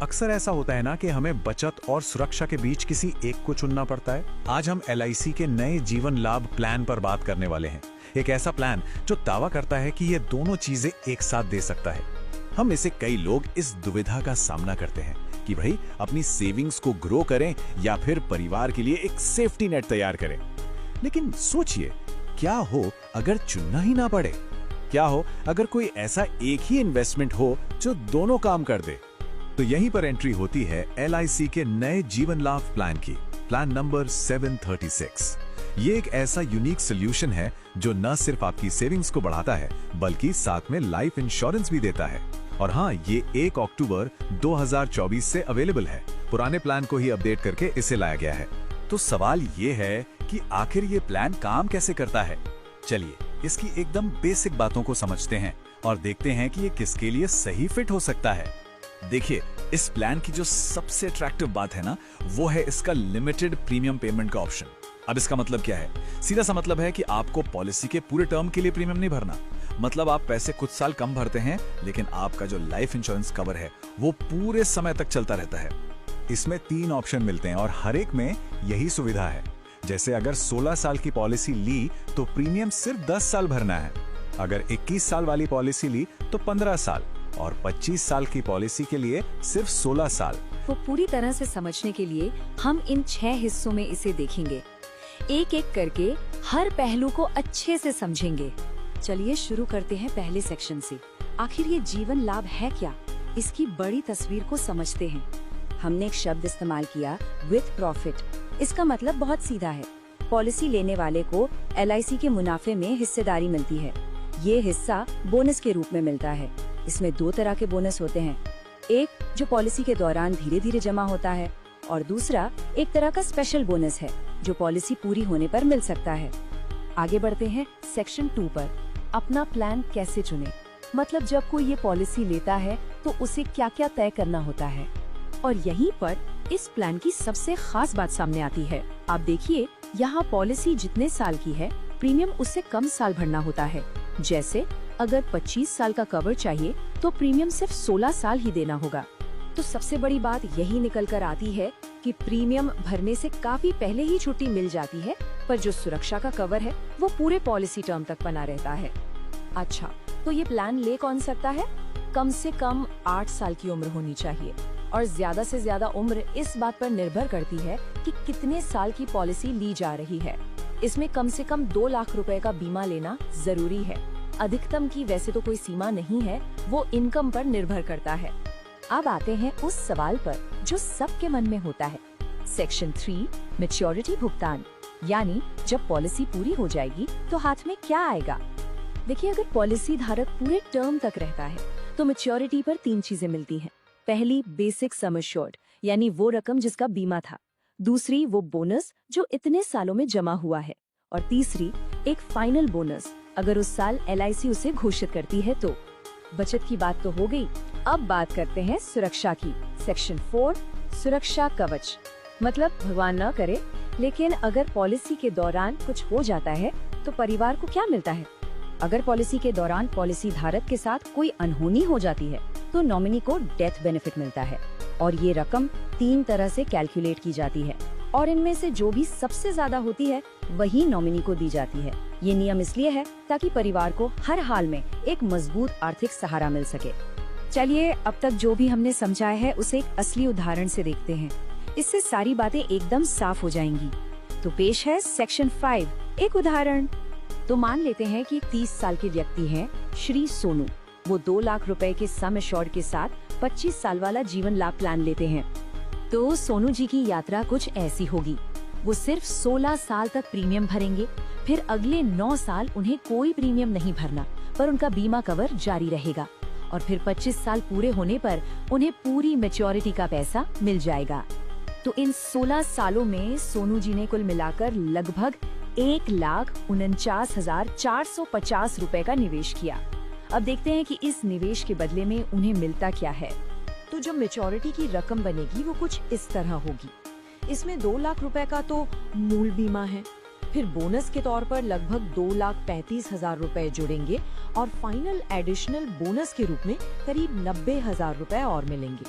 अक्सर ऐसा होता है ना कि हमें बचत और सुरक्षा के बीच किसी एक को चुनना पड़ता है। आज हम LIC के नए जीवन लाभ प्लान पर बात करने वाले हैं। एक ऐसा प्लान जो दावा करता है कि ये दोनों चीजें एक साथ दे सकता है। हम में से कई लोग इस दुविधा का सामना करते हैं कि भाई अपनी सेविंग्स को ग्रो करें या फिर परिवार के लिए एक सेफ्टी नेट तैयार करें। लेकिन सोचिए, क्या हो अगर चुनना ही ना पड़े? क्या हो अगर कोई ऐसा एक ही इन्वेस्टमेंट हो जो दोनों काम कर दे? तो यहीं पर एंट्री होती है LIC के नए जीवन लाभ प्लान की, प्लान नंबर 736। ये एक ऐसा यूनिक सोल्यूशन है जो न सिर्फ आपकी सेविंग्स को बढ़ाता है बल्कि साथ में लाइफ इंश्योरेंस भी देता है। और हाँ, ये 1 अक्टूबर 2024 से अवेलेबल है। पुराने प्लान को ही अपडेट करके इसे लाया गया है। तो सवाल ये है कि आखिर ये प्लान काम कैसे करता है? चलिए इसकी एकदम बेसिक बातों को समझते हैं और देखते हैं कि ये किसके लिए सही फिट हो सकता है। देखिए, इस प्लान की जो सबसे अट्रैक्टिव बात है ना, वो है इसका लिमिटेड प्रीमियम पेमेंट का ऑप्शन। अब इसका मतलब क्या है? सीधा सा मतलब है कि आपको पॉलिसी के पूरे टर्म के लिए प्रीमियम नहीं भरना। मतलब आप पैसे कुछ साल कम भरते हैं, लेकिन आपका जो लाइफ इंश्योरेंस कवर है वो पूरे समय तक चलता रहता है। इसमें 3 ऑप्शन मिलते हैं और हर एक में यही सुविधा है। जैसे अगर 16 साल की पॉलिसी ली तो प्रीमियम सिर्फ 10 साल भरना है। अगर 21 साल वाली पॉलिसी ली तो 15 साल और 25 साल की पॉलिसी के लिए सिर्फ 16 साल। वो पूरी तरह से समझने के लिए हम इन 6 हिस्सों में इसे देखेंगे। एक एक करके हर पहलू को अच्छे से समझेंगे। चलिए शुरू करते हैं पहले सेक्शन से। आखिर ये जीवन लाभ है क्या? इसकी बड़ी तस्वीर को समझते हैं। हमने एक शब्द इस्तेमाल किया, विथ प्रॉफिट। इसका मतलब बहुत सीधा है। पॉलिसी लेने वाले को LIC के मुनाफे में हिस्सेदारी मिलती है। ये हिस्सा बोनस के रूप में मिलता है। इसमें 2 तरह के बोनस होते हैं। एक जो पॉलिसी के दौरान धीरे धीरे जमा होता है और दूसरा एक तरह का स्पेशल बोनस है जो पॉलिसी पूरी होने पर मिल सकता है। आगे बढ़ते हैं सेक्शन 2 पर। अपना प्लान कैसे चुने? मतलब जब कोई ये पॉलिसी लेता है तो उसे क्या क्या तय करना होता है। और यहीं पर इस प्लान की सबसे खास बात सामने आती है। आप देखिए, यहाँ पॉलिसी जितने साल की है, प्रीमियम उससे कम साल भरना होता है। जैसे अगर 25 साल का कवर चाहिए तो प्रीमियम सिर्फ 16 साल ही देना होगा। तो सबसे बड़ी बात यही निकल कर आती है कि प्रीमियम भरने से काफी पहले ही छुट्टी मिल जाती है, पर जो सुरक्षा का कवर है वो पूरे पॉलिसी टर्म तक बना रहता है। अच्छा, तो ये प्लान ले कौन सकता है? कम से कम 8 साल की उम्र होनी चाहिए और ज्यादा से ज्यादा उम्र इस बात पर निर्भर करती है कि कितने साल की पॉलिसी ली जा रही है। इसमें कम से कम 2 लाख रुपए का बीमा लेना जरूरी है। अधिकतम की वैसे तो कोई सीमा नहीं है, वो इनकम पर निर्भर करता है। अब आते हैं उस सवाल पर जो सबके मन में होता है। सेक्शन 3, मैच्योरिटी भुगतान, यानी जब पॉलिसी पूरी हो जाएगी तो हाथ में क्या आएगा? देखिए, अगर पॉलिसी धारक पूरे टर्म तक रहता है तो मैच्योरिटी पर 3 चीजें मिलती हैं। पहली, बेसिक सम एश्योर्ड, यानी वो रकम जिसका बीमा था। दूसरी, वो बोनस जो इतने सालों में जमा हुआ है। और तीसरी, एक फाइनल बोनस अगर उस साल LIC उसे घोषित करती है तो। बचत की बात तो हो गई, अब बात करते हैं सुरक्षा की। सेक्शन 4, सुरक्षा कवच। मतलब भगवान न करे, लेकिन अगर पॉलिसी के दौरान कुछ हो जाता है तो परिवार को क्या मिलता है? अगर पॉलिसी के दौरान पॉलिसी धारक के साथ कोई अनहोनी हो जाती है तो नॉमिनी को डेथ बेनिफिट मिलता है और ये रकम 3 तरह से कैलकुलेट की जाती है और इनमें से जो भी सबसे ज्यादा होती है वही नॉमिनी को दी जाती है। ये नियम इसलिए है ताकि परिवार को हर हाल में एक मजबूत आर्थिक सहारा मिल सके। चलिए, अब तक जो भी हमने समझा है उसे एक असली उदाहरण से देखते हैं। इससे सारी बातें एकदम साफ हो जाएंगी। तो पेश है सेक्शन 5, एक उदाहरण। तो मान लेते हैं कि 30 साल के व्यक्ति हैं श्री सोनू। वो 2 लाख रुपए के सम एश्योर्ड के साथ 25 साल वाला जीवन लाभ प्लान लेते हैं। तो सोनू जी की यात्रा कुछ ऐसी होगी। वो सिर्फ 16 साल तक प्रीमियम भरेंगे, फिर अगले 9 साल उन्हें कोई प्रीमियम नहीं भरना, पर उनका बीमा कवर जारी रहेगा और फिर 25 साल पूरे होने पर उन्हें पूरी मैच्योरिटी का पैसा मिल जाएगा। तो इन 16 सालों में सोनू जी ने कुल मिलाकर लगभग 1,49,450 रुपए का निवेश किया। अब देखते हैं कि इस निवेश के बदले में उन्हें मिलता क्या है। तो जो मैच्योरिटी की रकम बनेगी वो कुछ इस तरह होगी। इसमें 2 लाख रुपए का तो मूल बीमा है, फिर बोनस के तौर पर लगभग 2,35,000 रुपए जुड़ेंगे और फाइनल एडिशनल बोनस के रूप में करीब 90,000 रुपए और मिलेंगे।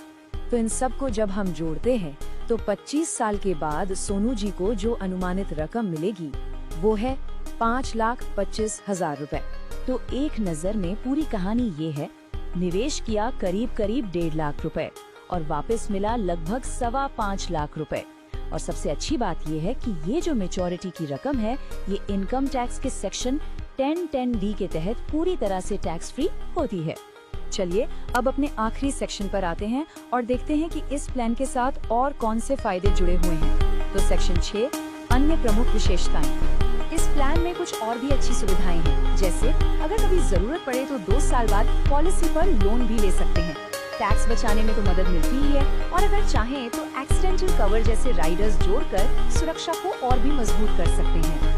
तो इन सब को जब हम जोड़ते हैं तो 25 साल के बाद सोनू जी को जो अनुमानित रकम मिलेगी वो है 5,25,000 रुपए। तो एक नजर में पूरी कहानी ये है, निवेश किया करीब 1.5 लाख रुपए और वापस मिला लगभग 5.25 लाख रुपए। और सबसे अच्छी बात ये है कि ये जो मेच्योरिटी की रकम है ये इनकम टैक्स के सेक्शन 1010D के तहत पूरी तरह से टैक्स फ्री होती है। चलिए अब अपने आखिरी सेक्शन पर आते हैं और देखते हैं कि इस प्लान के साथ और कौन से फायदे जुड़े हुए हैं। तो सेक्शन 6, अन्य प्रमुख विशेषताएं। इस प्लान में कुछ और भी अच्छी सुविधाएं हैं, जैसे अगर कभी जरूरत पड़े तो 2 साल बाद पॉलिसी पर लोन भी ले सकते हैं। टैक्स बचाने में तो मदद मिलती ही है और अगर चाहें तो एक्सीडेंटल कवर जैसे राइडर्स जोड़कर सुरक्षा को और भी मजबूत कर सकते हैं।